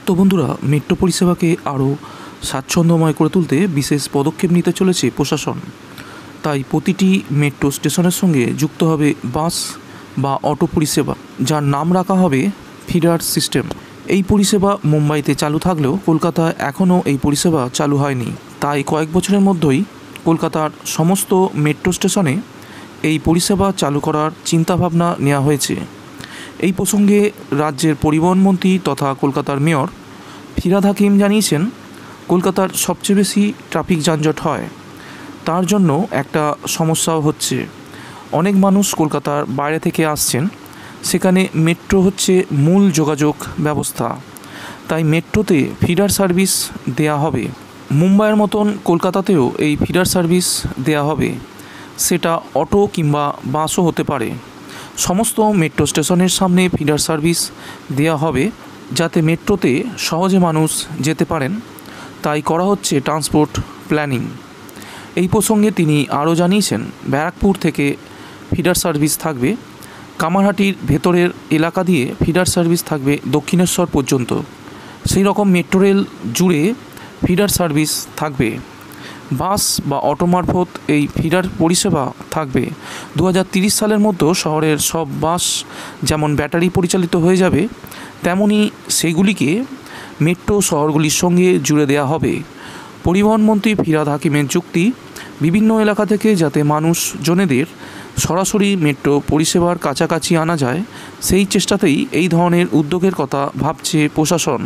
তো বন্ধুরা, মেট্রো পরিষেবাকে আরও স্বাচ্ছন্দ্যময় করে তুলতে বিশেষ পদক্ষেপ নিতে চলেছে প্রশাসন। তাই প্রতিটি মেট্রো স্টেশনের সঙ্গে যুক্ত হবে বাস বা অটো পরিষেবা, যার নাম রাখা হবে ফিডার সিস্টেম। এই পরিষেবা মুম্বাইতে চালু থাকলেও কলকাতায় এখনও এই পরিষেবা চালু হয়নি। তাই কয়েক বছরের মধ্যেই কলকাতার সমস্ত মেট্রো স্টেশনে এই পরিষেবা চালু করার চিন্তাভাবনা নেওয়া হয়েছে। এই প্রসঙ্গে রাজ্যের পরিবহন মন্ত্রী তথা কলকাতার মেয়র ফিরহাদ হাকিম জানিয়েছেন, কলকাতার সবচেয়ে বেশি ট্রাফিক যানজট হয়, তার জন্য একটা সমস্যাও হচ্ছে। অনেক মানুষ কলকাতার বাইরে থেকে আসছেন, সেখানে মেট্রো হচ্ছে মূল যোগাযোগ ব্যবস্থা। তাই মেট্রোতে ফিডার সার্ভিস দেয়া হবে। মুম্বাইয়ের মতন কলকাতাতেও এই ফিডার সার্ভিস দেয়া হবে, সেটা অটো কিংবা বাসও হতে পারে। সমস্ত মেট্রো স্টেশনের সামনে ফিডার সার্ভিস দেওয়া হবে, যাতে মেট্রোতে সহজে মানুষ যেতে পারেন। তাই করা হচ্ছে ট্রান্সপোর্ট প্ল্যানিং। এই প্রসঙ্গে তিনি আরও জানিয়েছেন, ব্যারাকপুর থেকে ফিডার সার্ভিস থাকবে, কামারহাটির ভেতরের এলাকা দিয়ে ফিডার সার্ভিস থাকবে দক্ষিণেশ্বর পর্যন্ত। সেই রকম মেট্রো রেল জুড়ে ফিডার সার্ভিস থাকবে। বাস বা অটো মারফত এই ফিডার পরিষেবা থাকবে। 2030 সালের মধ্যে শহরের সব বাস যেমন ব্যাটারি পরিচালিত হয়ে যাবে, তেমনি সেগুলিকে মেট্রো শহরগুলির সঙ্গে জুড়ে দেওয়া হবে। পরিবহন মন্ত্রী ফিরহাদ হাকিমের যুক্তি, বিভিন্ন এলাকা থেকে যাতে মানুষজনেদের সরাসরি মেট্রো পরিষেবার কাছাকাছি আনা যায়, সেই চেষ্টাতেই এই ধরনের উদ্যোগের কথা ভাবছে প্রশাসন।